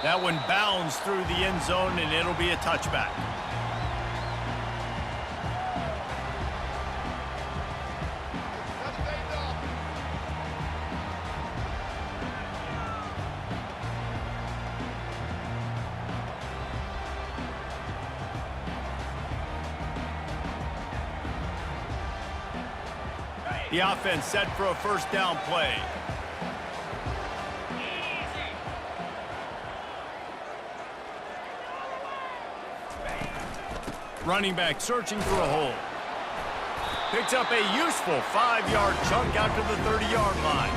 That one bounds through the end zone, and it'll be a touchback. The offense set for a first down play. Running back searching for a hole. Picks up a useful 5-yard chunk out to the 30-yard line.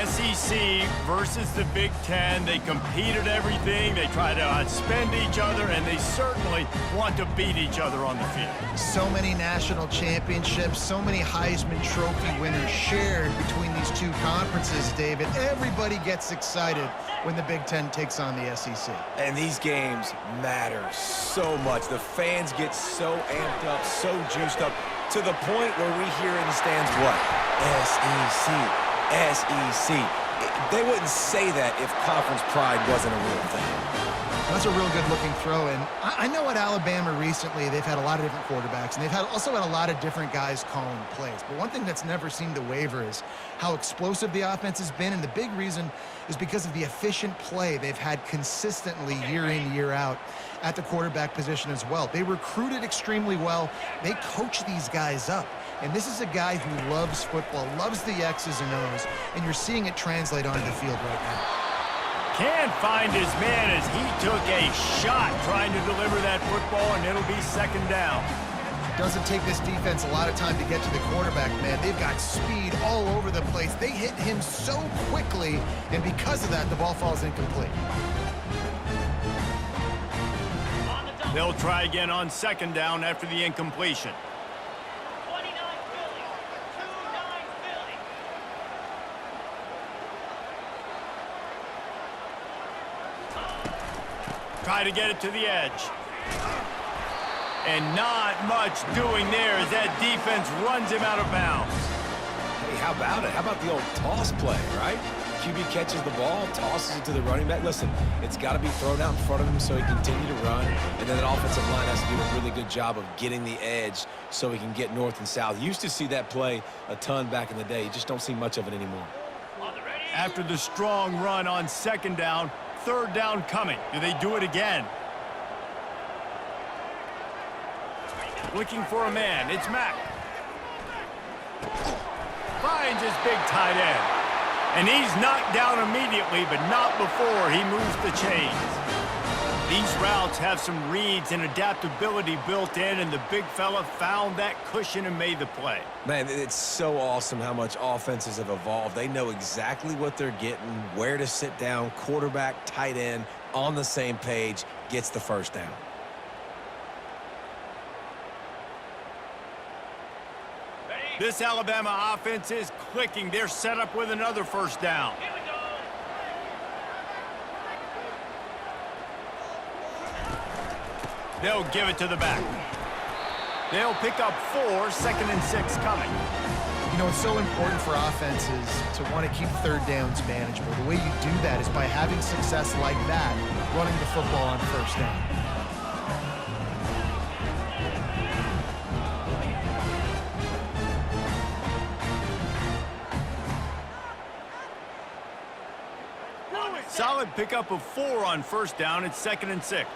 SEC versus the Big Ten. They compete at everything. They try to outspend each other, and they certainly want to beat each other on the field. So many national championships, so many Heisman Trophy winners shared between these two conferences, David. Everybody gets excited when the Big Ten takes on the SEC. And these games matter so much. The fans get so amped up, so juiced up, to the point where we hear in the stands what? SEC. SEC. They wouldn't say that if conference pride wasn't a real thing. That's a real good-looking throw, and I know at Alabama recently they've had a lot of different quarterbacks, and they've also had a lot of different guys calling plays. But one thing that's never seemed to waver is how explosive the offense has been, and the big reason is because of the efficient play they've had consistently year in, year out at the quarterback position as well. They recruited extremely well. They coach these guys up. And this is a guy who loves football, loves the X's and O's, and you're seeing it translate onto the field right now. Can't find his man as he took a shot trying to deliver that football, and it'll be second down. Doesn't take this defense a lot of time to get to the quarterback, man. They've got speed all over the place. They hit him so quickly, and because of that, the ball falls incomplete. They'll try again on second down after the incompletion. Try to get it to the edge. And not much doing there as that defense runs him out of bounds. Hey, how about it? How about the old toss play, right? QB catches the ball, tosses it to the running back. Listen, it's got to be thrown out in front of him so he can continue to run. And then that offensive line has to do a really good job of getting the edge so he can get north and south. Used to see that play a ton back in the day. You just don't see much of it anymore. After the strong run on second down, third down coming. Do they do it again? Looking for a man. It's Mack. Finds his big tight end. And he's knocked down immediately, but not before he moves the chains. These routes have some reads and adaptability built in, and the big fella found that cushion and made the play. Man, it's so awesome how much offenses have evolved. They know exactly what they're getting, where to sit down, quarterback, tight end, on the same page, gets the first down. This Alabama offense is clicking. They're set up with another first down. They'll give it to the back. They'll pick up 4, second and 6 coming. You know, it's so important for offenses to want to keep third downs manageable. The way you do that is by having success like that, running the football on first down. Solid pickup of 4 on first down. It's second and 6.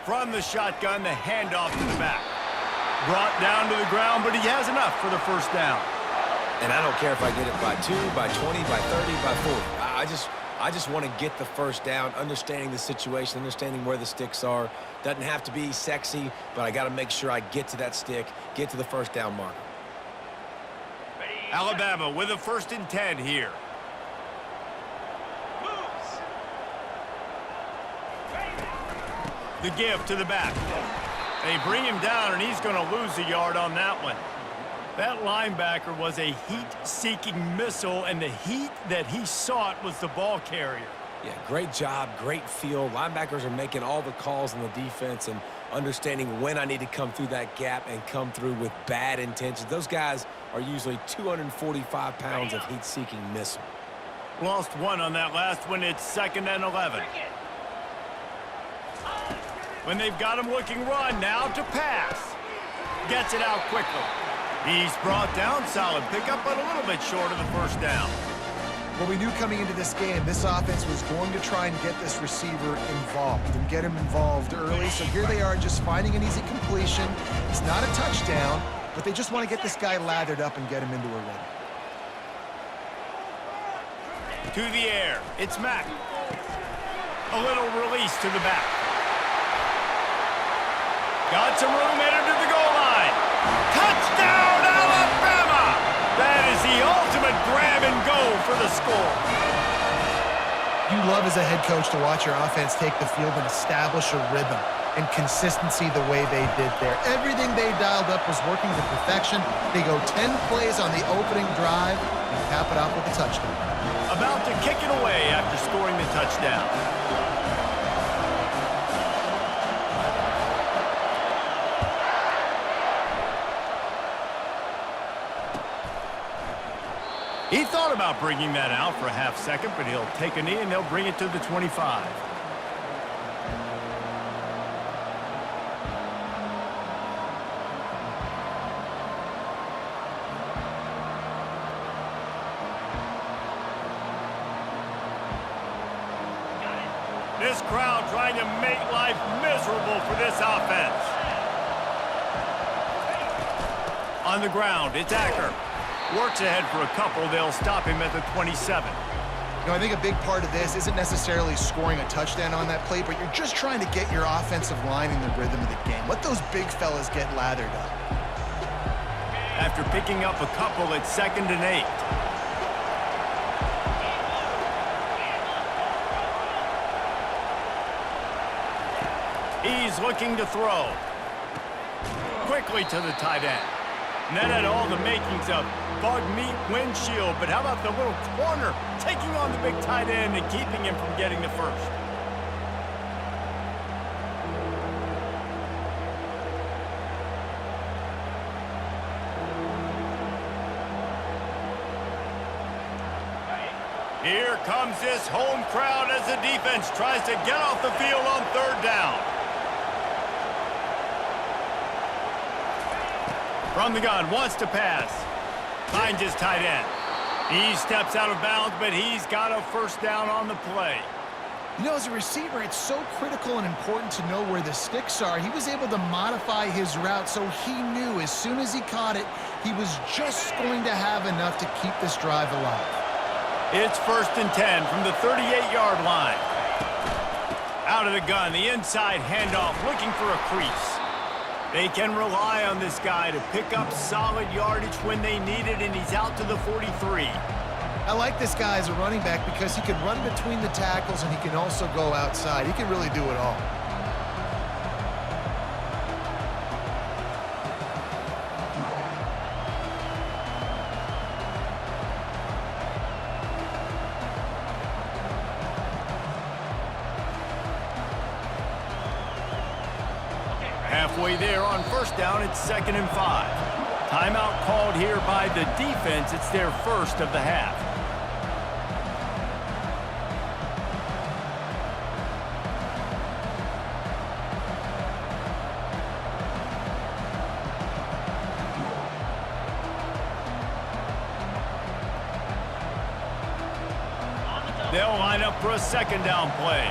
From the shotgun, the handoff to the back. Brought down to the ground, but he has enough for the first down. And I don't care if I get it by 2, by 20, by 30, by 40. I just want to get the first down, understanding the situation, understanding where the sticks are. Doesn't have to be sexy, but I got to make sure I get to that stick, get to the first down marker. Alabama with a 1st and 10 here. The give to the back. They bring him down, and he's going to lose a yard on that one. That linebacker was a heat-seeking missile, and the heat that he sought was the ball carrier. Yeah, great job, great feel. Linebackers are making all the calls on the defense, and understanding when I need to come through that gap and come through with bad intentions. Those guys are usually 245 pounds of heat-seeking missile. Lost one on that last one. It's 2nd and 11. When they've got him looking run, now to pass. Gets it out quickly. He's brought down, solid pickup, but a little bit short of the first down. Well, we knew coming into this game, this offense was going to try and get this receiver involved and get him involved early. So here they are just finding an easy completion. It's not a touchdown, but they just want to get this guy lathered up and get him into a rhythm. To the air, it's Mack. A little release to the back. Got some room, headed to the goal line. Touchdown, Alabama! That is the ultimate grab and go for the score. You love as a head coach to watch your offense take the field and establish a rhythm and consistency the way they did there. Everything they dialed up was working to perfection. They go 10 plays on the opening drive and cap it off with a touchdown. About to kick it away after scoring the touchdown. He thought about bringing that out for a half second, but he'll take a knee and they'll bring it to the 25. This crowd trying to make life miserable for this offense. On the ground, it's Acker. Works ahead for a couple. They'll stop him at the 27. You know, I think a big part of this isn't necessarily scoring a touchdown on that play, but you're just trying to get your offensive line in the rhythm of the game. Let those big fellas get lathered up. After picking up a couple, it's 2nd and 8. He's looking to throw. Quickly to the tight end. And that had all the makings of bug meat windshield, but how about the little corner taking on the big tight end and keeping him from getting the first? Here comes this home crowd as the defense tries to get off the field on 3rd down. From the gun, wants to pass. Finds his tight end. He steps out of bounds, but he's got a first down on the play. You know, as a receiver, it's so critical and important to know where the sticks are. He was able to modify his route, so he knew as soon as he caught it, he was just going to have enough to keep this drive alive. It's 1st and 10 from the 38-yard line. Out of the gun, the inside handoff, looking for a crease. They can rely on this guy to pick up solid yardage when they need it, and he's out to the 43. I like this guy as a running back because he can run between the tackles and he can also go outside. He can really do it all. Halfway there on 1st down, it's 2nd and 5. Timeout called here by the defense. It's their first of the half. They'll line up for a 2nd down play.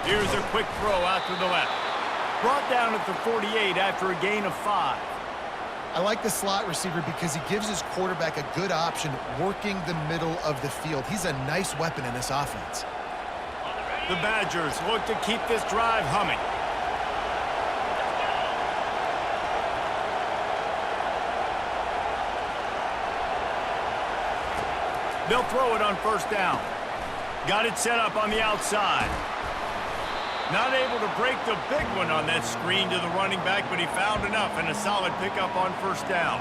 Here's a quick throw out to the left. Brought down at the 48 after a gain of 5. I like the slot receiver because he gives his quarterback a good option working the middle of the field. He's a nice weapon in this offense. The Badgers look to keep this drive humming. They'll throw it on 1st down. Got it set up on the outside. Not able to break the big one on that screen to the running back, but he found enough and a solid pickup on 1st down.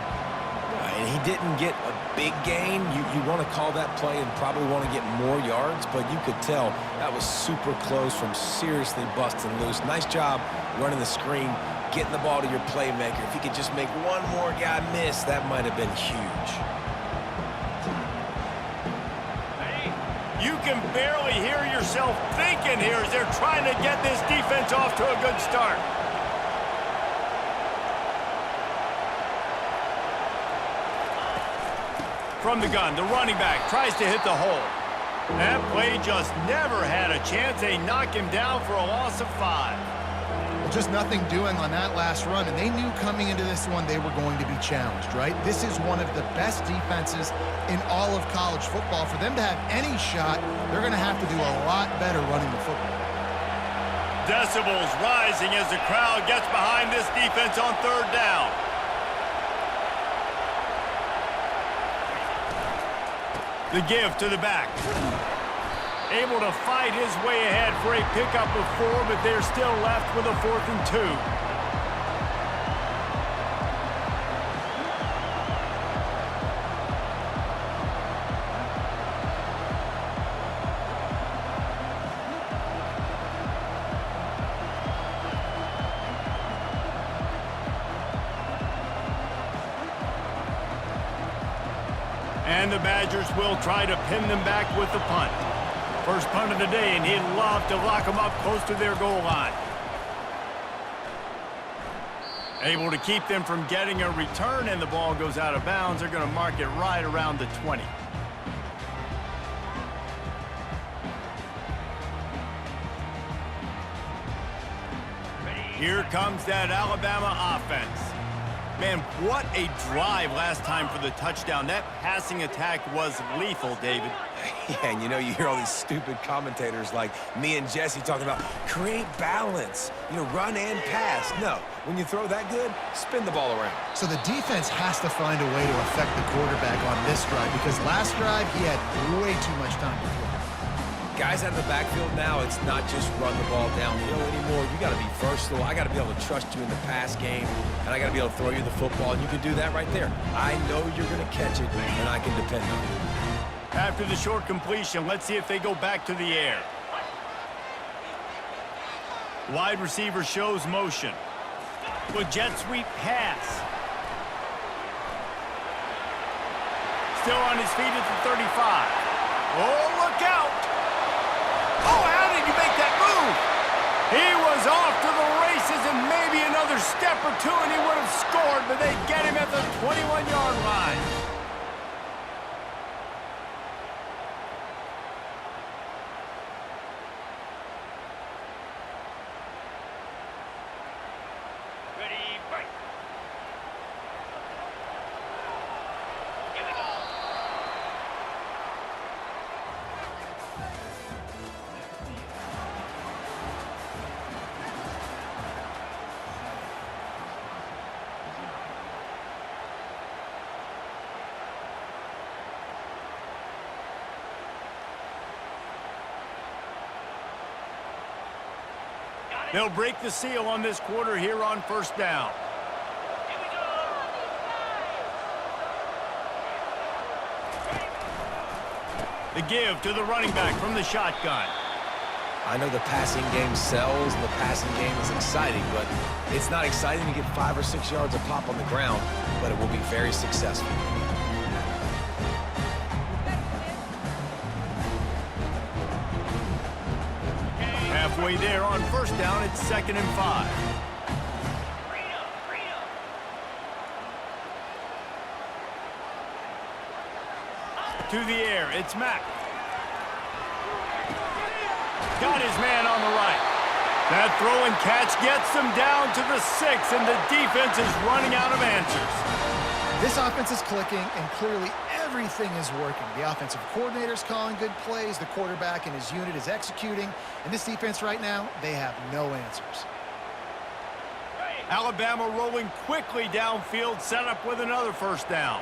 And he didn't get a big gain. You want to call that play and probably want to get more yards, but you could tell that was super close from seriously busting loose. Nice job running the screen, getting the ball to your playmaker. If he could just make one more guy miss, that might have been huge. You can barely hear yourself thinking here as they're trying to get this defense off to a good start. From the gun, the running back tries to hit the hole. That play just never had a chance. They knock him down for a loss of 5. Well, just nothing doing on that last run, and they knew coming into this one they were going to be challenged, right? This is one of the best defenses in all of college football. For them to have any shot, they're going to have to do a lot better running the football. Decibels rising as the crowd gets behind this defense on 3rd down. The give to the back. Able to fight his way ahead for a pickup of 4, but they're still left with a 4th and 2. And the Badgers will try to pin them back with the punt. First punt of the day, and he'd love to lock them up close to their goal line. Able to keep them from getting a return, and the ball goes out of bounds. They're going to mark it right around the 20. Here comes that Alabama offense. Man, what a drive last time for the touchdown. That passing attack was lethal, David. Yeah, and you hear all these stupid commentators like me and Jesse talking about create balance, run and pass. No, when you throw that good, spin the ball around. So the defense has to find a way to affect the quarterback on this drive, because last drive he had way too much time to throw. Guys out of the backfield now, it's not just run the ball downhill anymore. You got to be versatile. I got to be able to trust you in the pass game, and I got to be able to throw you the football, and you can do that right there. I know you're going to catch it, and I can depend on you. After the short completion, let's see if they go back to the air. Wide receiver shows motion. With jet sweep pass. Still on his feet at the 35. Oh, look out! Oh, how did you make that move? He was off to the races, and maybe another step or two and he would have scored, but they get him at the 21-yard line. Ready, break. Here we go. They'll break the seal on this quarter here on 1st down. Here we go. The give to the running back from the shotgun. I know the passing game sells and the passing game is exciting, but it's not exciting to get 5 or 6 yards a pop on the ground, but it will be very successful. Halfway there on 1st down, it's 2nd and 5. To the air, it's Mack. Got his man on the right. That throw and catch gets them down to the 6, and the defense is running out of answers. This offense is clicking, and clearly everything is working. The offensive coordinator's calling good plays, the quarterback and his unit is executing, and this defense right now, they have no answers. Alabama rolling quickly downfield, set up with another 1st down.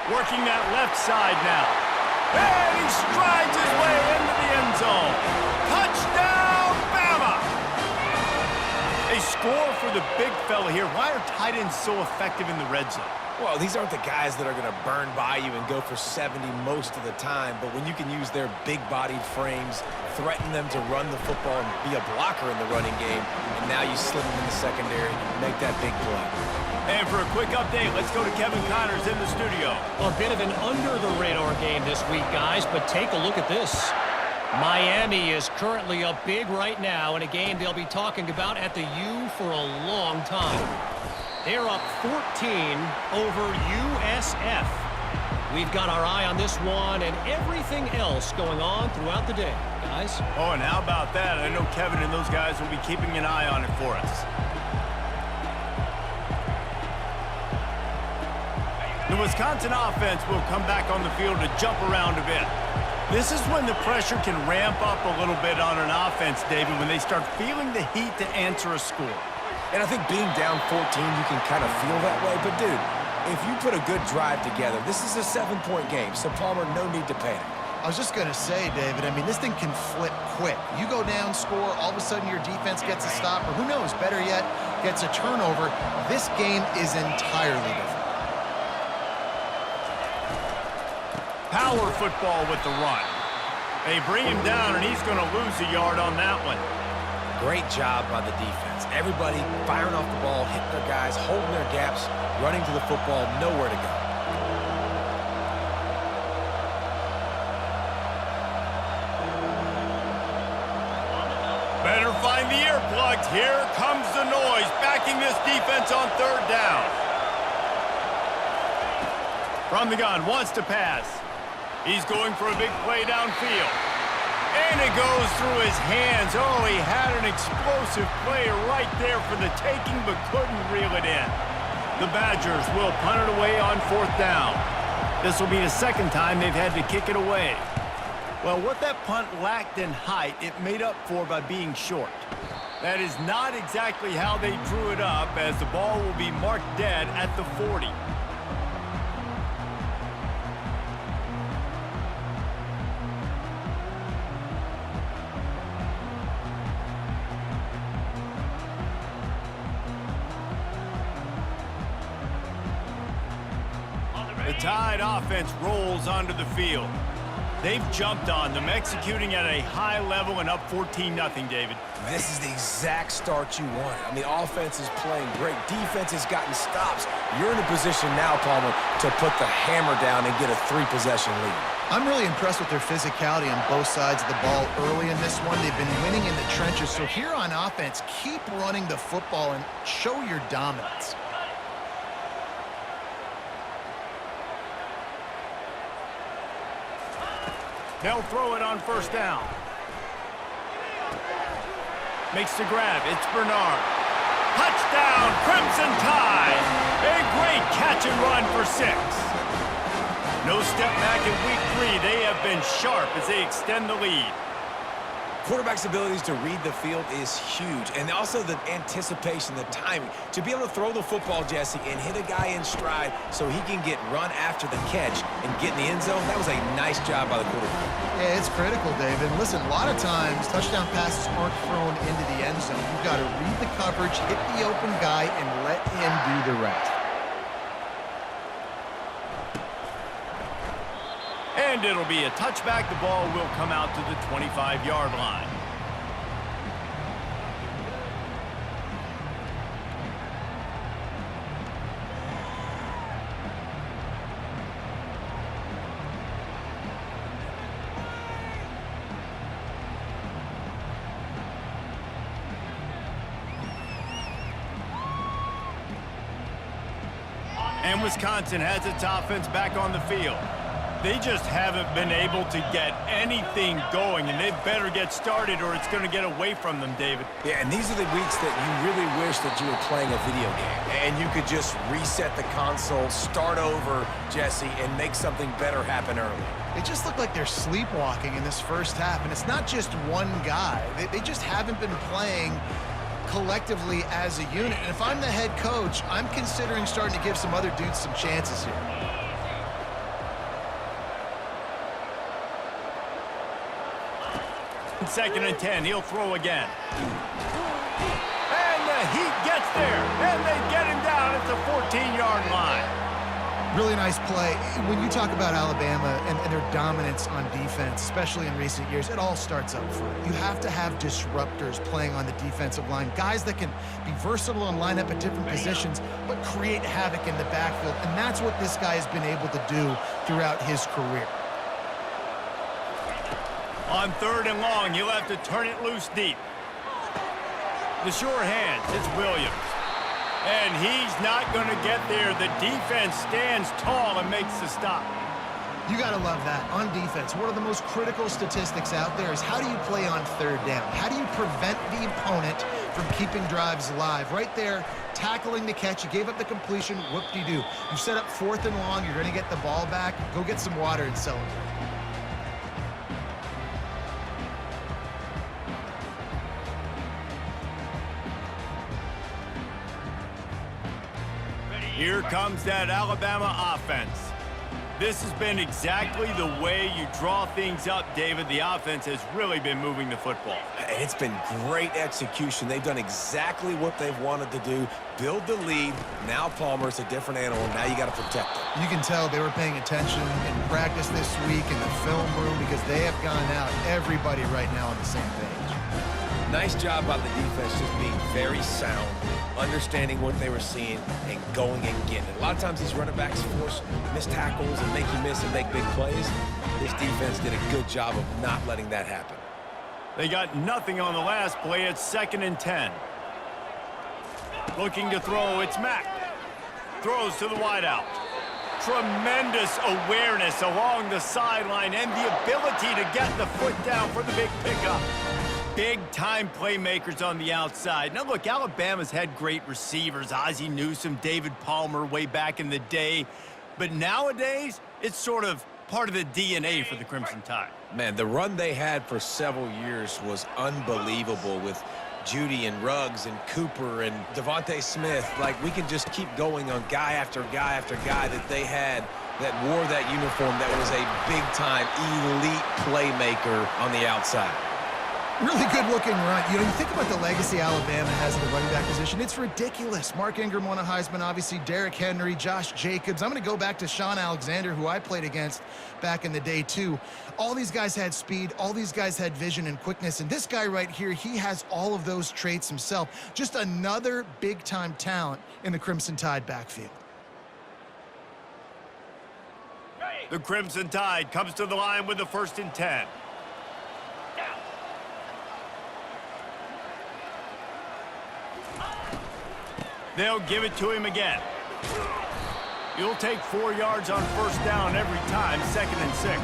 Working that left side now. And he strides his way into the end zone. Touchdown, Bama! score for the big fella here. Why are tight ends so effective in the red zone? Well, these aren't the guys that are going to burn by you and go for 70 most of the time, but when you can use their big-bodied frames, threaten them to run the football and be a blocker in the running game, and now you slip them in the secondary and make that big play. And for a quick update, let's go to Kevin Connors in the studio. A bit of an under-the-radar game this week, guys, but take a look at this. Miami is currently up big right now in a game they'll be talking about at the U for a long time. They're up 14 over USF. We've got our eye on this one and everything else going on throughout the day, guys. Oh, and how about that? I know Kevin and those guys will be keeping an eye on it for us. The Wisconsin offense will come back on the field to jump around a bit. This is when the pressure can ramp up a little bit on an offense, David, when they start feeling the heat to answer a score. And I think being down 14, you can kind of feel that way. But, dude, if you put a good drive together, this is a 7-point game, so Palmer, no need to panic. I was just going to say, David, I mean, this thing can flip quick. You go down, score, all of a sudden your defense gets a stop, or who knows, better yet, gets a turnover. This game is entirely different. Power football with the run. They bring him down, and he's going to lose a yard on that one. Great job by the defense. Everybody firing off the ball, hitting their guys, holding their gaps, running to the football, nowhere to go. Better find the earplugs. Here comes the noise, backing this defense on third down. From the gun, wants to pass. He's going for a big play downfield. And it goes through his hands. Oh, he had an explosive play right there for the taking, but couldn't reel it in. The Badgers will punt it away on fourth down. This will be the second time they've had to kick it away. Well, what that punt lacked in height, it made up for by being short. That is not exactly how they drew it up, as the ball will be marked dead at the 40. The Tide offense rolls onto the field. They've jumped on them, executing at a high level and up 14-0, David. This is the exact start you wanted. I mean, offense is playing great. Defense has gotten stops. You're in a position now, Palmer, to put the hammer down and get a 3-possession lead. I'm really impressed with their physicality on both sides of the ball early in this one. They've been winning in the trenches. So here on offense, keep running the football and show your dominance. They'll throw it on first down. Makes the grab. It's Bernard. Touchdown, Crimson Tide. A great catch and run for 6. No step back in week 3. They have been sharp as they extend the lead. Quarterback's abilities to read the field is huge, and also the anticipation, the timing. To be able to throw the football, Jesse, and hit a guy in stride so he can get run after the catch and get in the end zone, that was a nice job by the quarterback. Yeah, it's critical, David. Listen, a lot of times touchdown passes aren't thrown into the end zone. You've got to read the coverage, hit the open guy, and let him do the rest. And it'll be a touchback. The ball will come out to the 25-yard line. And Wisconsin has its offense back on the field. They just haven't been able to get anything going, and they better get started or it's going to get away from them, David. Yeah, and these are the weeks that you really wish that you were playing a video game and you could just reset the console, start over, Jesse, and make something better happen early. They just look like they're sleepwalking in this first half, and it's not just one guy. They just haven't been playing collectively as a unit. And if I'm the head coach, I'm considering starting to give some other dudes some chances here. Second and 10, he'll throw again. And the heat It's there, and they get him down at the 14-yard line. Really nice play. When you talk about Alabama and their dominance on defense, especially in recent years, it all starts up front. You have to have disruptors playing on the defensive line, guys that can be versatile and line up at different positions, but create havoc in the backfield, and that's what this guy has been able to do throughout his career. On 3rd and long, he'll have to turn it loose deep. The sure hands, it's Williams. And he's not going to get there. The defense stands tall and makes the stop. You got to love that. On defense, one of the most critical statistics out there is how do you play on 3rd down? How do you prevent the opponent from keeping drives alive? Right there, tackling the catch. You gave up the completion. Whoop-de-doo. You set up 4th and long. You're going to get the ball back. Go get some water and celebrate. Here comes that Alabama offense. This has been exactly the way you draw things up, David. The offense has really been moving the football. It's been great execution. They've done exactly what they've wanted to do. Build the lead. Now Palmer's a different animal. Now you got to protect him. You can tell they were paying attention in practice this week in the film room because they have gone out, everybody right now on the same page. Nice job by the defense just being very sound, understanding what they were seeing, and going and getting it. A lot of times these running backs force missed tackles and make you miss and make big plays. This defense did a good job of not letting that happen. They got nothing on the last play. It's 2nd and 10. Looking to throw, it's Mack. Throws to the wideout. Tremendous awareness along the sideline and the ability to get the foot down for the big pickup. Big-time playmakers on the outside. Now, look, Alabama's had great receivers. Ozzie Newsome, David Palmer way back in the day. But nowadays, it's sort of part of the DNA for the Crimson Tide. Man, the run they had for several years was unbelievable with Judy and Ruggs and Cooper and Devontae Smith. Like, we can just keep going on guy after guy after guy that they had that wore that uniform that was a big-time elite playmaker on the outside. Really good-looking run. You know, you think about the legacy Alabama has in the running back position. It's ridiculous. Mark Ingram won a Heisman, obviously. Derrick Henry, Josh Jacobs. I'm going to go back to Sean Alexander, who I played against back in the day, too. All these guys had speed. All these guys had vision and quickness. And this guy right here, he has all of those traits himself. Just another big-time talent in the Crimson Tide backfield. The Crimson Tide comes to the line with the 1st and 10. They'll give it to him again. You'll take 4 yards on 1st down every time, 2nd and 6.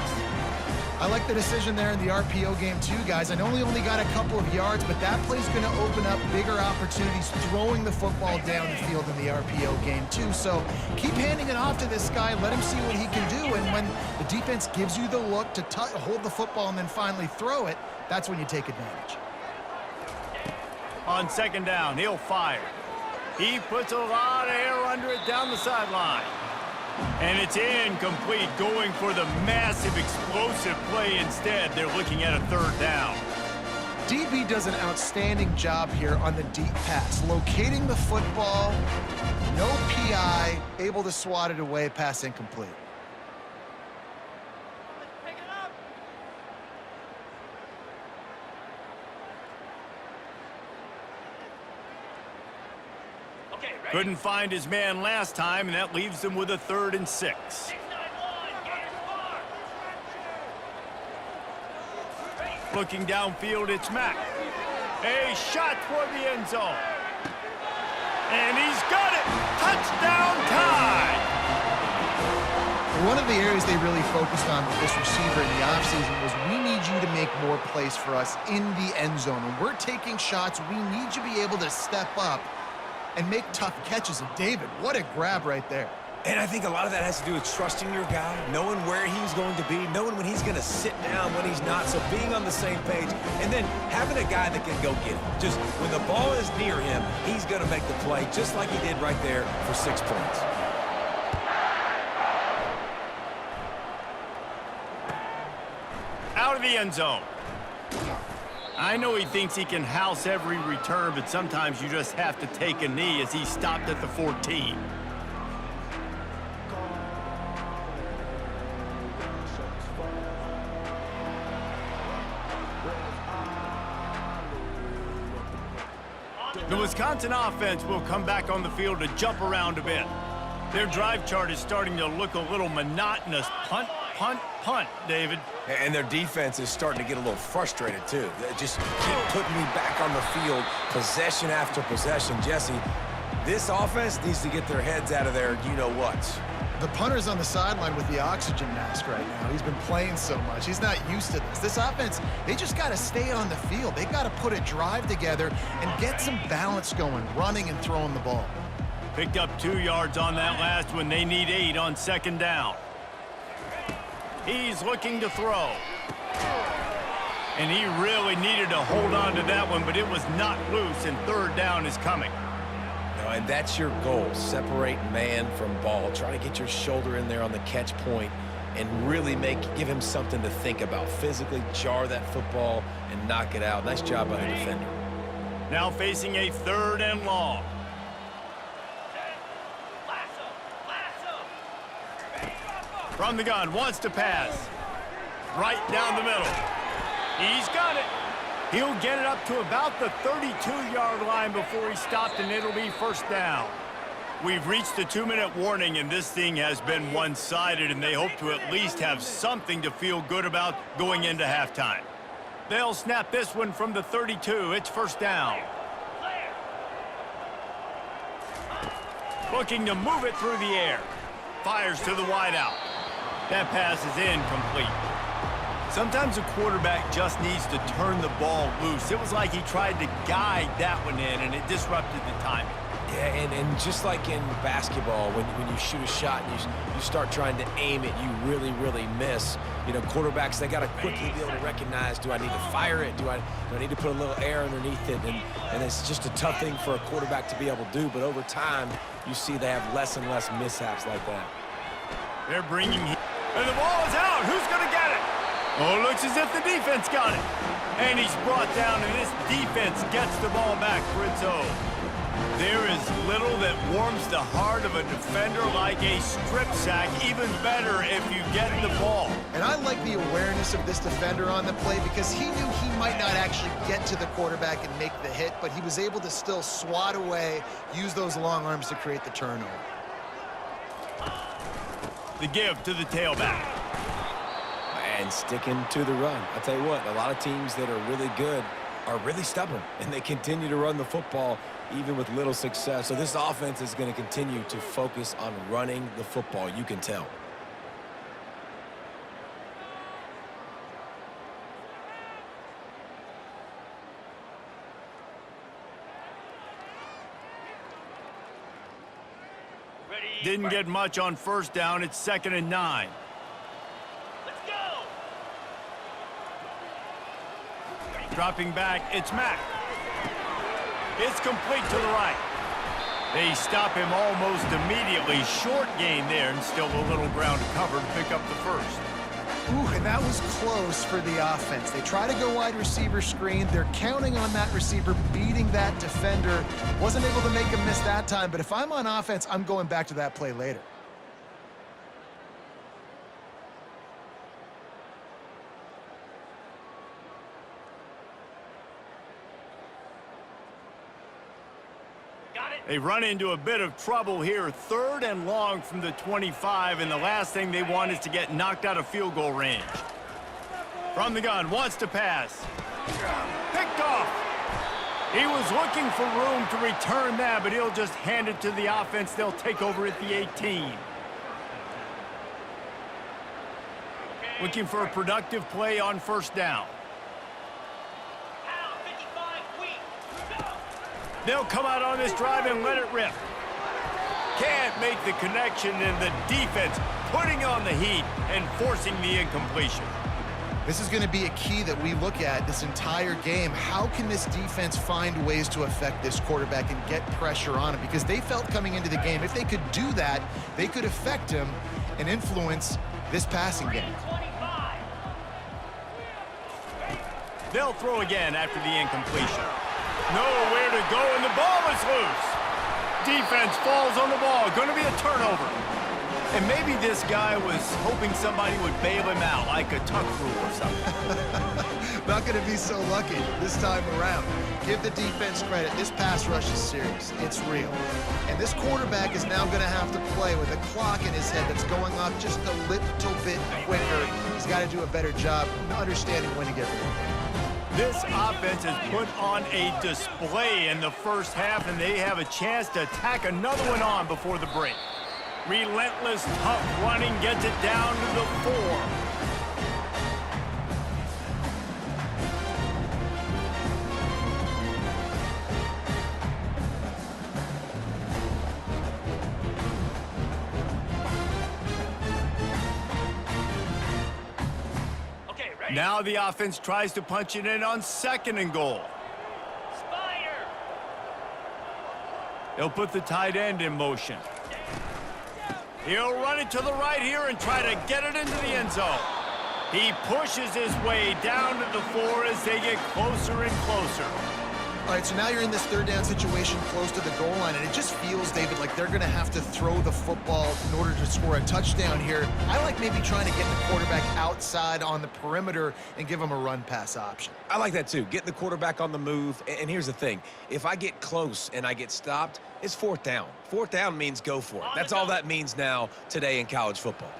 I like the decision there in the RPO game too, guys. I know he only got a couple of yards, but that play's going to open up bigger opportunities throwing the football down the field in the RPO game too. So keep handing it off to this guy. Let him see what he can do. And when the defense gives you the look to hold the football and then finally throw it, that's when you take advantage. On 2nd down, he'll fire. He puts a lot of air under it down the sideline. And it's incomplete, going for the massive explosive play instead. They're looking at a 3rd down. DB does an outstanding job here on the deep pass. Locating the football, no PI, able to swat it away, pass incomplete. Couldn't find his man last time, and that leaves him with a 3rd and 6. Looking downfield, it's Mack. A shot toward the end zone. And he's got it! Touchdown Tide! One of the areas they really focused on with this receiver in the offseason was we need you to make more plays for us in the end zone. When we're taking shots, we need you to be able to step up and make tough catches. And David, what a grab right there. And I think a lot of that has to do with trusting your guy, knowing where he's going to be, knowing when he's going to sit down, when he's not, so being on the same page, and then having a guy that can go get it. Just when the ball is near him, he's going to make the play, just like he did right there for 6 points. Out of the end zone. I know he thinks he can house every return, but sometimes you just have to take a knee as he stopped at the 14. The Wisconsin offense will come back on the field to jump around a bit. Their drive chart is starting to look a little monotonous. Punt, punt, punt, David. And their defense is starting to get a little frustrated, too. They just keep putting me back on the field, possession after possession. Jesse, this offense needs to get their heads out of their you-know-whats. The punter's on the sideline with the oxygen mask right now. He's been playing so much. He's not used to this. This offense, they just got to stay on the field. They got to put a drive together and get some balance going, running and throwing the ball. Picked up 2 yards on that last one. They need 8 on second down. He's looking to throw. And he really needed to hold on to that one, but it was not loose, and third down is coming. And that's your goal, separate man from ball. Try to get your shoulder in there on the catch point and really give him something to think about. Physically jar that football and knock it out. Nice job by the defender. Now facing a third and long. From the gun, wants to pass. Right down the middle. He's got it. He'll get it up to about the 32-yard line before he stopped, and it'll be first down. We've reached the 2-minute warning, and this thing has been one-sided, and they hope to at least have something to feel good about going into halftime. They'll snap this one from the 32. It's first down. Looking to move it through the air. Fires to the wideout. That pass is incomplete. Sometimes a quarterback just needs to turn the ball loose. It was like he tried to guide that one in, and it disrupted the timing. Yeah, and just like in basketball, when you shoot a shot and you start trying to aim it, you really, really miss. You know, quarterbacks, they got to quickly be able to recognize, do I need to fire it? Do I need to put a little air underneath it? And it's just a tough thing for a quarterback to be able to do. But over time, you see they have less and less mishaps like that. They're bringing him. And the ball is out. Who's going to get it? Oh, it looks as if the defense got it. And he's brought down, and this defense gets the ball back for its own. There is little that warms the heart of a defender like a strip sack. Even better if you get the ball. And I like the awareness of this defender on the play because he knew he might not actually get to the quarterback and make the hit, but he was able to still swat away, use those long arms to create the turnover. The give to the tailback. And sticking to the run. I'll tell you what, a lot of teams that are really good are really stubborn, and they continue to run the football even with little success. So this offense is going to continue to focus on running the football. You can tell. Didn't get much on first down. It's 2nd and 9. Let's go. Dropping back, it's Mack. It's complete to the right. They stop him almost immediately. Short gain there, and still a little ground to cover to pick up the first. Ooh, and that was close for the offense. They try to go wide receiver screen. They're counting on that receiver beating that defender. Wasn't able to make him miss that time, but if I'm on offense, I'm going back to that play later. They run into a bit of trouble here. 3rd and long from the 25, and the last thing they want is to get knocked out of field goal range. From the gun, wants to pass. Picked off. He was looking for room to return that, but he'll just hand it to the offense. They'll take over at the 18. Looking for a productive play on first down. They'll come out on this drive and let it rip. Can't make the connection, and the defense putting on the heat and forcing the incompletion. This is going to be a key that we look at this entire game. How can this defense find ways to affect this quarterback and get pressure on him? Because they felt coming into the game, if they could do that, they could affect him and influence this passing game. They'll throw again after the incompletion. Nowhere to go, and the ball is loose. Defense falls on the ball. Going to be a turnover. And maybe this guy was hoping somebody would bail him out, like a tuck rule or something. Not going to be so lucky this time around. Give the defense credit. This pass rush is serious. It's real. And this quarterback is now going to have to play with a clock in his head that's going off just a little bit quicker. He's got to do a better job understanding when to get rid of it. This offense has put on a display in the first half, and they have a chance to tack another one on before the break. Relentless, tough running gets it down to the 4. Okay, ready? Now the offense tries to punch it in on 2nd and goal. Spider. They'll put the tight end in motion. He'll run it to the right here and try to get it into the end zone. He pushes his way down to the 4 as they get closer and closer. All right, so now you're in this 3rd down situation close to the goal line, and it just feels, David, like they're going to have to throw the football in order to score a touchdown here. I like maybe trying to get the quarterback outside on the perimeter and give him a run-pass option. I like that too. Get the quarterback on the move. And here's the thing. If I get close and I get stopped, it's 4th down. 4th down means go for it. That's all that means now today in college football.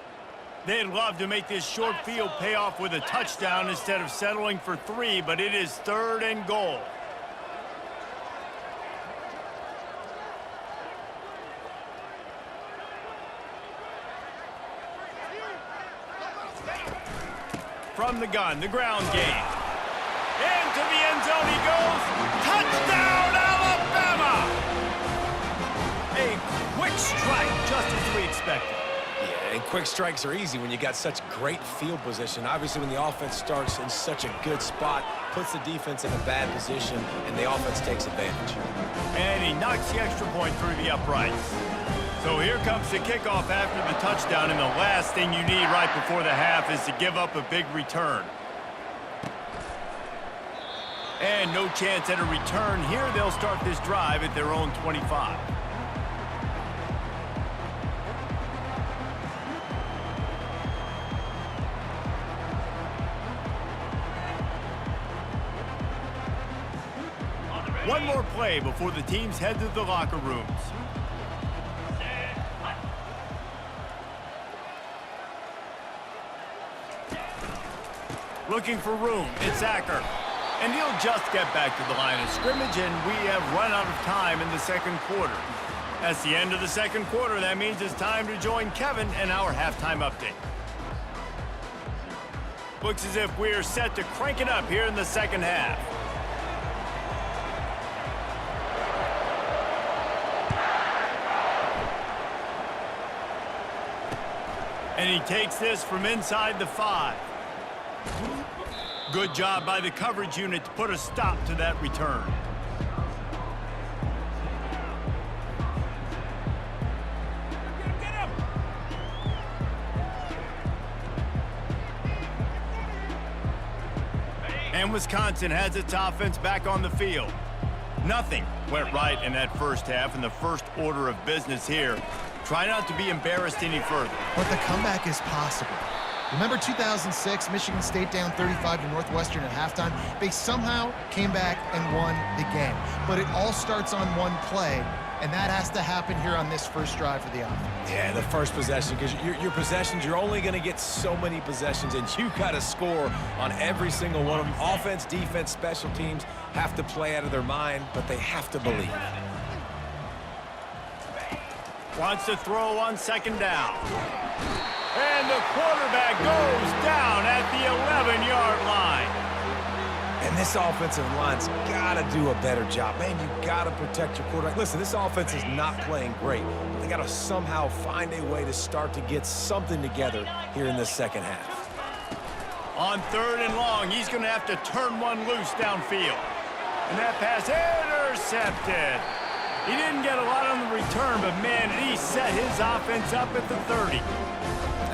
They'd love to make this short field pay off with a touchdown instead of settling for 3, but it is 3rd and goal. From the gun, the ground game. Into the end zone he goes. Touchdown, Alabama! A quick strike, just as we expected. Yeah, and quick strikes are easy when you got such great field position. Obviously, when the offense starts in such a good spot, puts the defense in a bad position, and the offense takes advantage. And he knocks the extra point through the uprights. So here comes the kickoff after the touchdown, and the last thing you need right before the half is to give up a big return. And no chance at a return here. They'll start this drive at their own 25. One more play before the teams head to the locker rooms. Looking for room, it's Acker. And he'll just get back to the line of scrimmage, and we have run out of time in the 2nd quarter. That's the end of the 2nd quarter. That means it's time to join Kevin and our halftime update. Looks as if we're set to crank it up here in the 2nd half. And he takes this from inside the 5. Good job by the coverage unit to put a stop to that return. And Wisconsin has its offense back on the field. Nothing went right in that first half, and the first order of business here. Try not to be embarrassed any further. But the comeback is possible. Remember 2006, Michigan State down 35 to Northwestern at halftime? They somehow came back and won the game. But it all starts on one play, and that has to happen here on this first drive for the offense. Yeah, the first possession, because your possessions, you're only going to get so many possessions, and you got to score on every single one of them. Offense, defense, special teams have to play out of their mind, but they have to believe. Wants to throw on 2nd down. And the quarterback goes down at the 11-yard line. And this offensive line's got to do a better job. Man, you got to protect your quarterback. Listen, this offense is not playing great, but they got to somehow find a way to start to get something together here in the 2nd half. On 3rd and long, he's going to have to turn one loose downfield. And that pass intercepted. He didn't get a lot on the return, but man, did he set his offense up at the 30.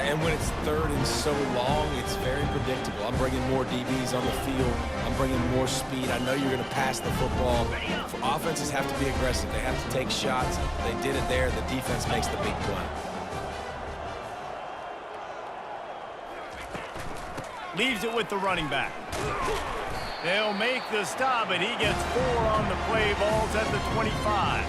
And when it's third and so long, it's very predictable. I'm bringing more DBs on the field. I'm bringing more speed. I know you're going to pass the football. Offenses have to be aggressive. They have to take shots. They did it there. The defense makes the big play. Leaves it with the running back. They'll make the stop, and he gets 4 on the play. Ball's at the 25.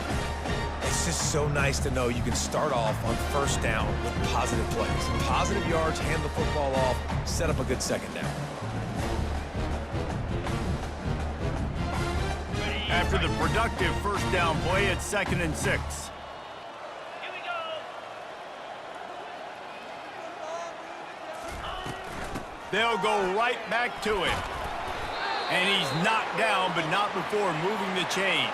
It's just so nice to know you can start off on first down with positive plays. Positive yards, hand the football off, set up a good second down. After the productive first down play, it's 2nd and 6. Here we go. They'll go right back to him. And he's knocked down, but not before moving the chains.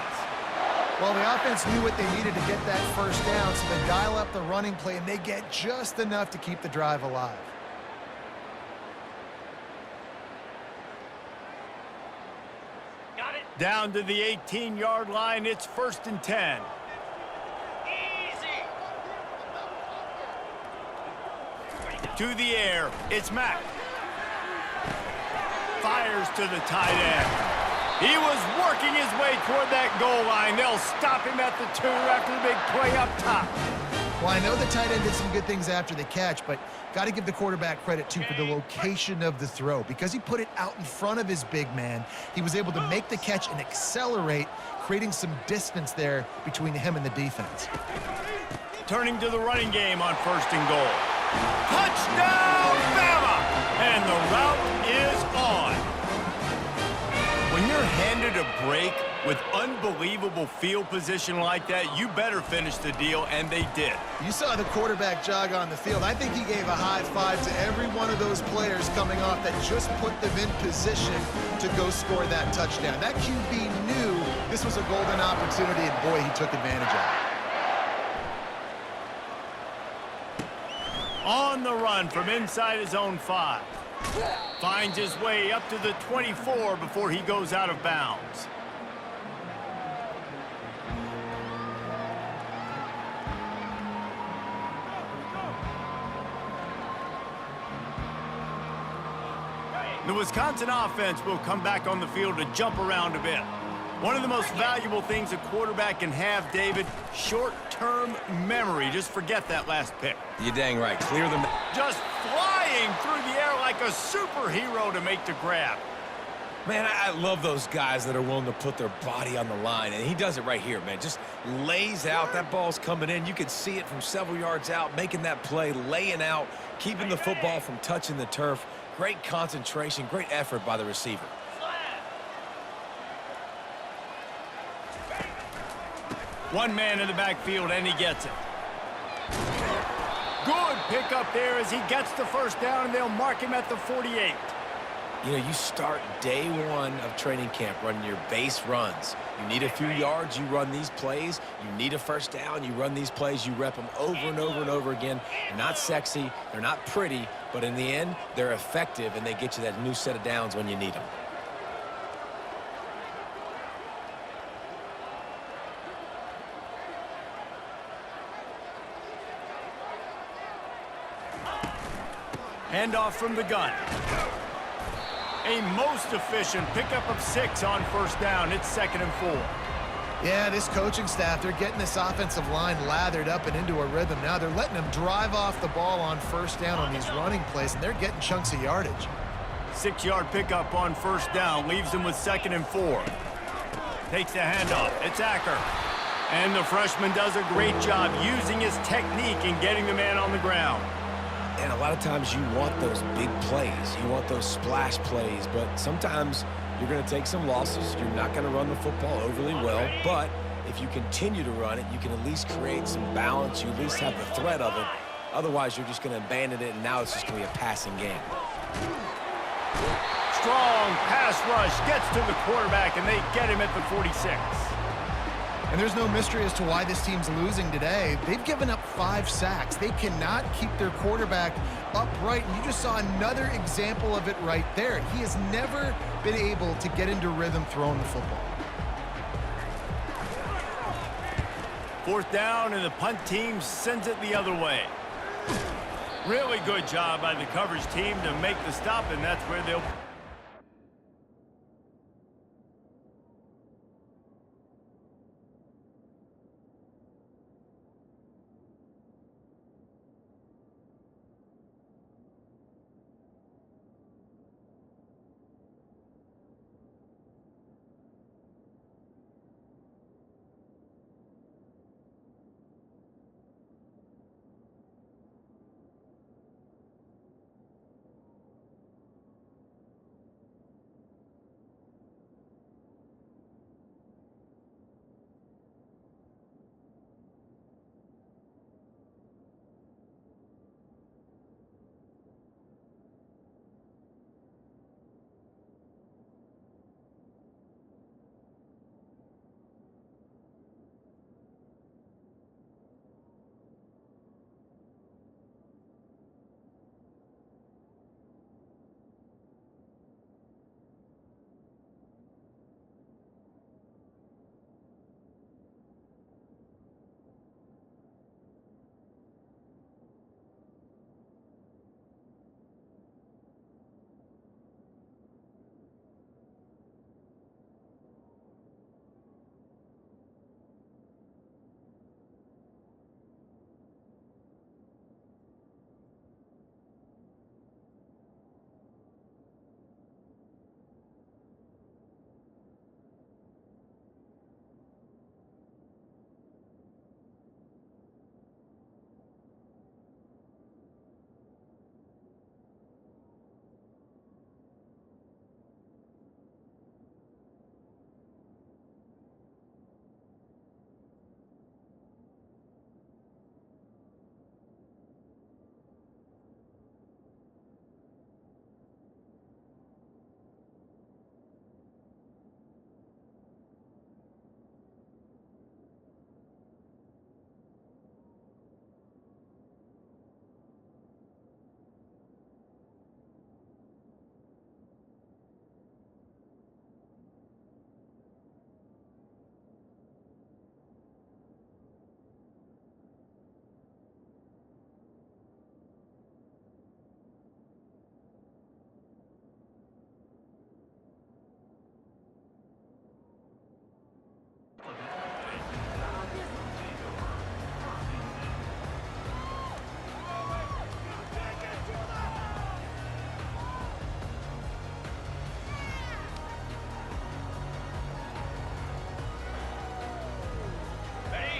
Well, the offense knew what they needed to get that first down, so they dial up the running play, and they get just enough to keep the drive alive. Got it. Down to the 18-yard line, it's 1st and 10. Easy. To the air, it's Mack. Fires to the tight end. He was working his way toward that goal line. They'll stop him at the 2 after the big play up top. Well, I know the tight end did some good things after the catch, but got to give the quarterback credit, too, for the location of the throw. Because he put it out in front of his big man, he was able to make the catch and accelerate, creating some distance there between him and the defense. Turning to the running game on 1st and goal. Touchdown, Bama! And the route is on. When you're handed a break with unbelievable field position like that, you better finish the deal, and they did. You saw the quarterback jog on the field. I think he gave a high five to every one of those players coming off that just put them in position to go score that touchdown. That QB knew this was a golden opportunity, and boy, he took advantage of it. On the run from inside his own 5. Finds his way up to the 24 before he goes out of bounds. The Wisconsin offense will come back on the field to jump around a bit. One of the most valuable things a quarterback can have, David, short-term memory. Just forget that last pick. You're dang right. Clear them. Just flying through the air like a superhero to make the grab. Man, I love those guys that are willing to put their body on the line, and he does it right here, man. Just lays out. That ball's coming in. You can see it from several yards out, making that play, laying out, keeping the football from touching the turf. Great concentration, great effort by the receiver. One man in the backfield, and he gets it. Good pickup there as he gets the first down, and they'll mark him at the 48. You know, you start day 1 of training camp running your base runs. You need a few yards, you run these plays. You need a first down, you run these plays. You rep them over and over and over again. They're not sexy, they're not pretty, but in the end, they're effective, and they get you that new set of downs when you need them. Handoff from the gun. A most efficient pickup of 6 on first down. It's 2nd and 4. Yeah, this coaching staff, they're getting this offensive line lathered up and into a rhythm. Now they're letting them drive off the ball on first down on these running plays, and they're getting chunks of yardage. 6-yard pickup on first down. Leaves them with 2nd and 4. Takes the handoff. It's Acker. And the freshman does a great job using his technique and getting the man on the ground. And a lot of times you want those big plays. You want those splash plays, but sometimes you're going to take some losses. You're not going to run the football overly well, but if you continue to run it, you can at least create some balance. You at least have the threat of it. Otherwise, you're just going to abandon it, and now it's just going to be a passing game. Strong pass rush gets to the quarterback, and they get him at the 46. And there's no mystery as to why this team's losing today. They've given up 5 sacks. They cannot keep their quarterback upright. And you just saw another example of it right there. He has never been able to get into rhythm throwing the football. 4th down, and the punt team sends it the other way. Really good job by the coverage team to make the stop, and that's where they'll...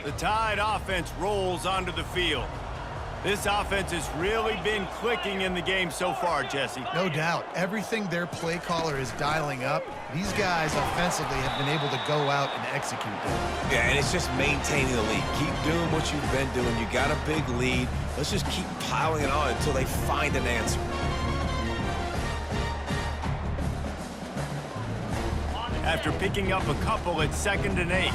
The Tide offense rolls onto the field. This offense has really been clicking in the game so far, Jesse. No doubt. Everything their play caller is dialing up, these guys offensively have been able to go out and execute them. Yeah, and it's just maintaining the lead. Keep doing what you've been doing. You got a big lead. Let's just keep piling it on until they find an answer. After picking up a couple at 2nd and 8.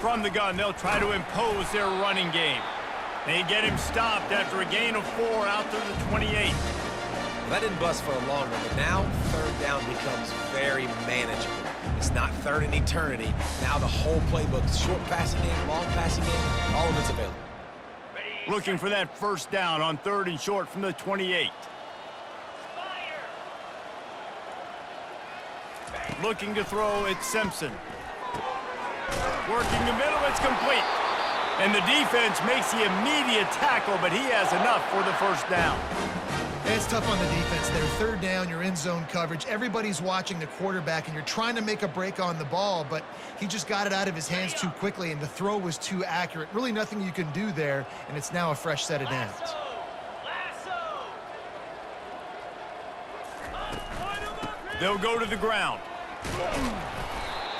From the gun, they'll try to impose their running game. They get him stopped after a gain of 4 out to the 28. Well, that didn't bust for a long run, but now 3rd down becomes very manageable. It's not 3rd in eternity. Now the whole playbook, short passing game, long passing game, all of it's available. Looking for that 1st down on 3rd and short from the 28. Looking to throw, it's Simpson. Working the middle, it's complete. And the defense makes the immediate tackle, but he has enough for the 1st down. It's tough on the defense there. 3rd down, you're in zone coverage. Everybody's watching the quarterback, and you're trying to make a break on the ball, but he just got it out of his hands too quickly, and the throw was too accurate. Really nothing you can do there, and it's now a fresh set of downs. They'll go to the ground.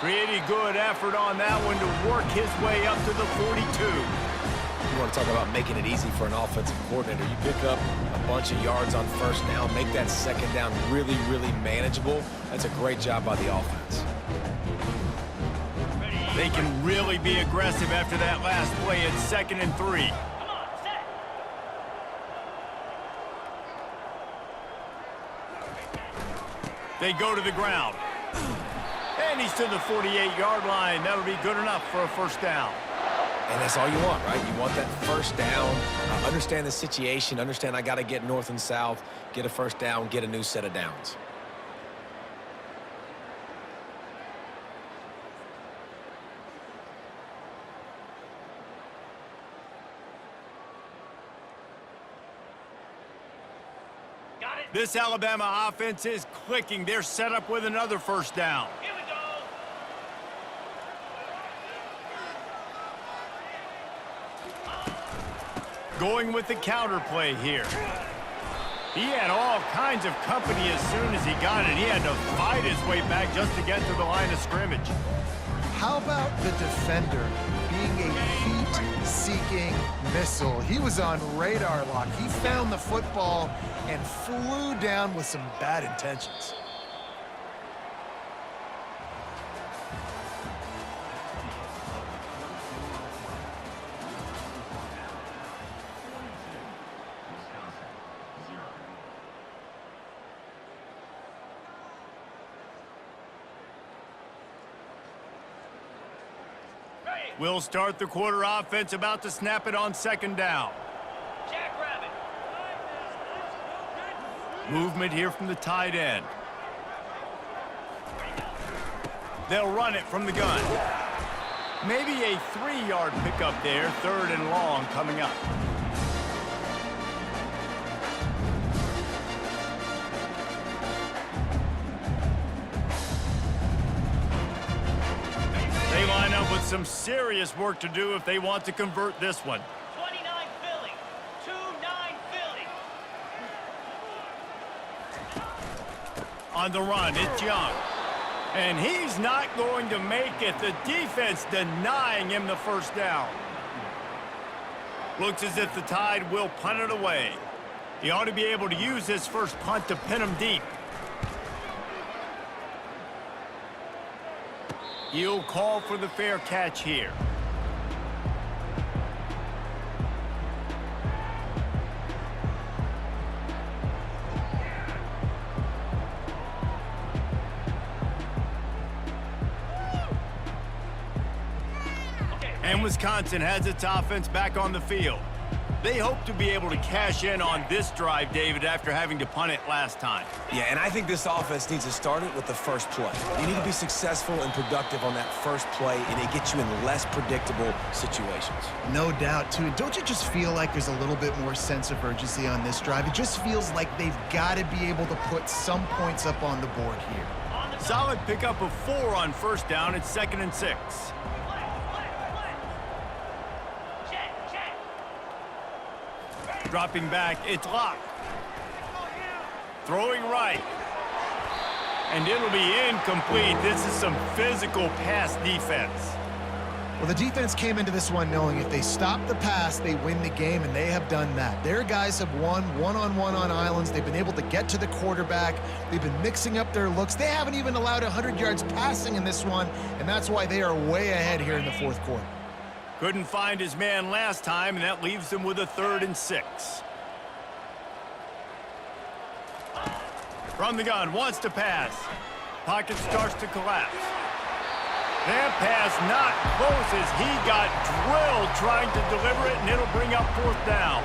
Pretty good effort on that one to work his way up to the 42. You want to talk about making it easy for an offensive coordinator. You pick up a bunch of yards on 1st down, make that 2nd down really, really manageable. That's a great job by the offense. They can really be aggressive after that last play at 2nd and 3. They go to the ground. And he's to the 48-yard line. That'll be good enough for a first down. And that's all you want, right? You want that first down, understand the situation, understand I got to get north and south, get a first down, get a new set of downs. Got it. This Alabama offense is clicking. They're set up with another first down. Here we go. Going with the counter play here. He had all kinds of company as soon as he got it. He had to fight his way back just to get to the line of scrimmage. How about the defender being a heat-seeking missile? He was on radar lock. He found the football and flew down with some bad intentions. We'll start the quarter offense, about to snap it on second down. Jackrabbit. Movement here from the tight end. They'll run it from the gun. Maybe a 3-yard pickup there, third and long coming up. They line up with some serious work to do if they want to convert this one. 29 Philly. 2-9 Philly. On the run, it's Young. And he's not going to make it. The defense denying him the first down. Looks as if the Tide will punt it away. He ought to be able to use his first punt to pin him deep. He'll call for the fair catch here. And Wisconsin has its offense back on the field. They hope to be able to cash in on this drive, David, after having to punt it last time. Yeah, and I think this offense needs to start it with the first play. You need to be successful and productive on that first play, and it gets you in less predictable situations. No doubt, too. Don't you just feel like there's a little bit more sense of urgency on this drive? It just feels like they've got to be able to put some points up on the board here. Solid pickup of 4 on first down. It's 2nd and 6. Dropping back, it's Locke. Throwing right. And it'll be incomplete. This is some physical pass defense. Well, the defense came into this one knowing if they stop the pass, they win the game, and they have done that. Their guys have won one-on-one on islands. They've been able to get to the quarterback. They've been mixing up their looks. They haven't even allowed 100 yards passing in this one, and that's why they are way ahead here in the fourth quarter. Couldn't find his man last time, and that leaves them with a 3rd and 6. From the gun, wants to pass. Pocket starts to collapse. That pass not close as he got drilled trying to deliver it, and it'll bring up 4th down.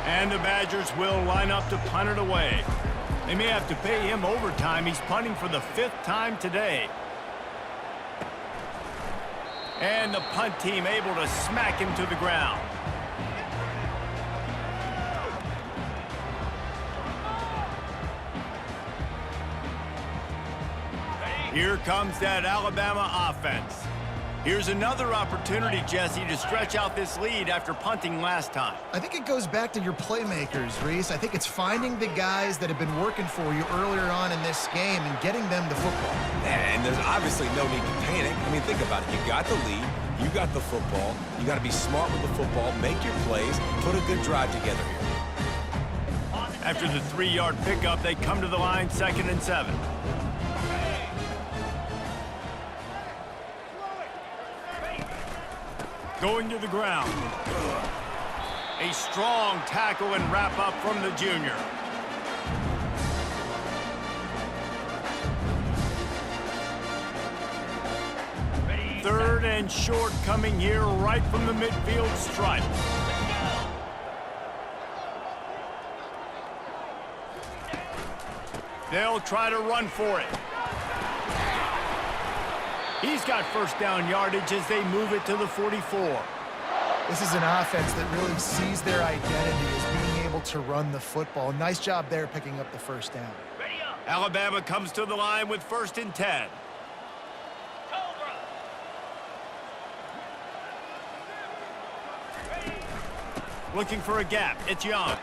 And the Badgers will line up to punt it away. They may have to pay him overtime. He's punting for the 5th time today. And the punt team able to smack him to the ground. Here comes that Alabama offense. Here's another opportunity, Jesse, to stretch out this lead after punting last time. I think it goes back to your playmakers, Reese. I think it's finding the guys that have been working for you earlier on in this game and getting them the football. And there's obviously no need to panic. I mean, think about it. You got the lead. You got the football. You got to be smart with the football, make your plays, put a good drive together here. After the 3-yard pickup, they come to the line, 2nd and 7. Going to the ground. A strong tackle and wrap up from the junior. Third and short coming here right from the midfield stripe. They'll try to run for it. He's got first down yardage as they move it to the 44. This is an offense that really sees their identity as being able to run the football. Nice job there picking up the first down. Ready up. Alabama comes to the line with 1st and 10. Cobra. Looking for a gap. It's Young.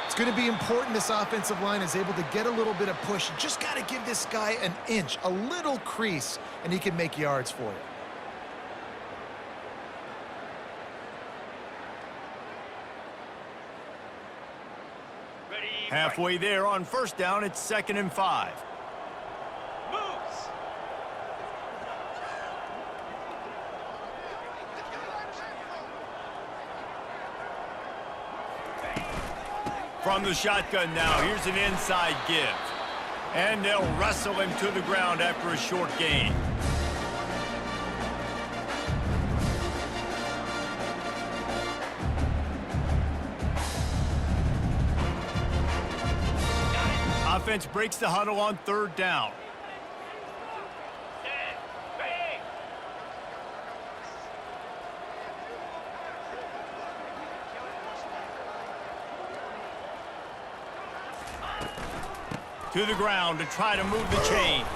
It's going to be important this offensive line is able to get a little bit of push. You just got to give this guy an inch, a little crease, and he can make yards for you. Ready. Halfway there on first down, it's 2nd and 5. Moves. From the shotgun now, here's an inside give. And they'll wrestle him to the ground after a short gain. Offense breaks the huddle on 3rd down. Set. Ready. To the ground to try to move the chains.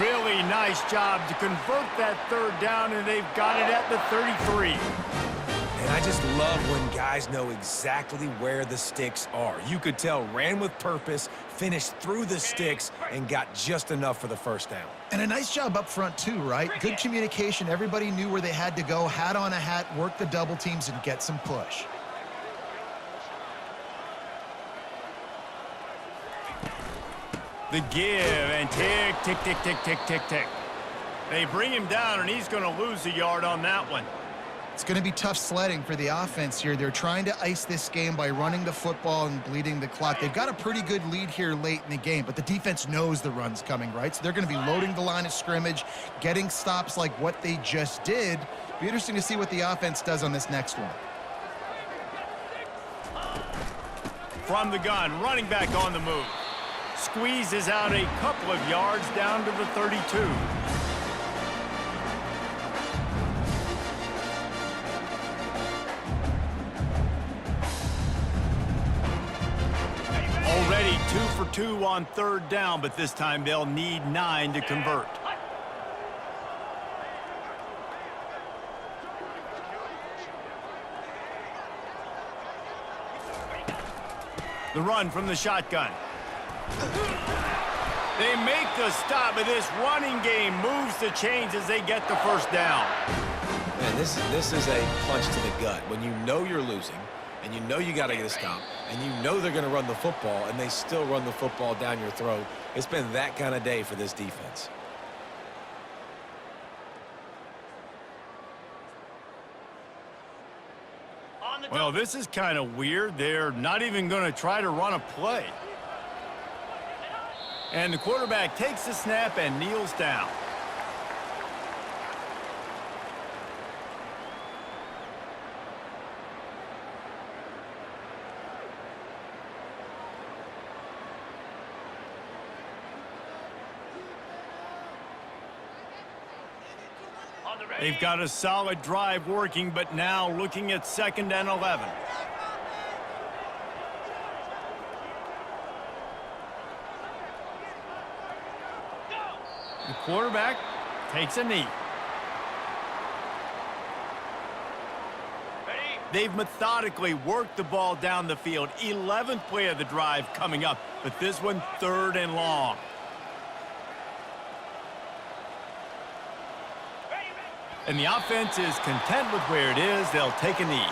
Really nice job to convert that 3rd down, and they've got it at the 33. And I just love when guys know exactly where the sticks are. You could tell ran with purpose, finished through the sticks, and got just enough for the first down. And a nice job up front too, right? Good communication. Everybody knew where they had to go, hat on a hat, work the double teams, and get some push. The give, and tick, tick, tick, tick, tick, tick, tick. They bring him down, and he's going to lose a yard on that one. It's going to be tough sledding for the offense here. They're trying to ice this game by running the football and bleeding the clock. They've got a pretty good lead here late in the game, but the defense knows the run's coming, right? So they're going to be loading the line of scrimmage, getting stops like what they just did. Be interesting to see what the offense does on this next one. From the gun, running back on the move. Squeezes out a couple of yards down to the 32. Already 2 for 2 on 3rd down, but this time they'll need 9 to convert. The run from the shotgun. They make the stop, but this running game moves the chains as they get the first down. Man, this is a punch to the gut. When you know you're losing, and you know you got to get a stop, and you know they're going to run the football, and they still run the football down your throat. It's been that kind of day for this defense. Well, this is kind of weird. They're not even going to try to run a play. And the quarterback takes the snap and kneels down. They've got a solid drive working, but now looking at 2nd and 11. The quarterback takes a knee. They've methodically worked the ball down the field. 11th play of the drive coming up, but this one 3rd and long. And the offense is content with where it is. They'll take a knee.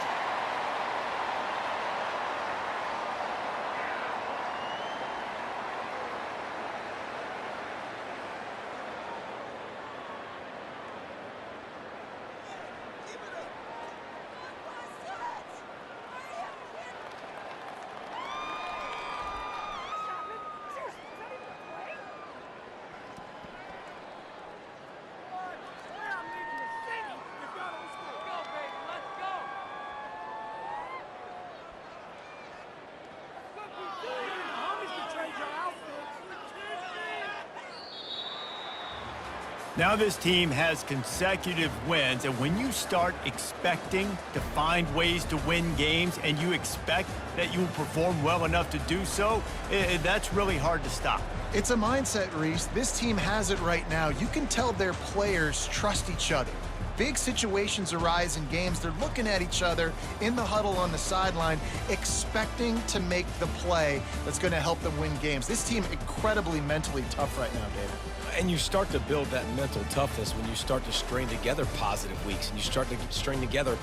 Now this team has consecutive wins, and when you start expecting to find ways to win games and you expect that you will perform well enough to do so, that's really hard to stop. It's a mindset, Reese. This team has it right now. You can tell their players trust each other. Big situations arise in games. They're looking at each other in the huddle on the sideline, expecting to make the play that's going to help them win games. This team incredibly mentally tough right now, David. And you start to build that mental toughness when you start to string together positive weeks and you string together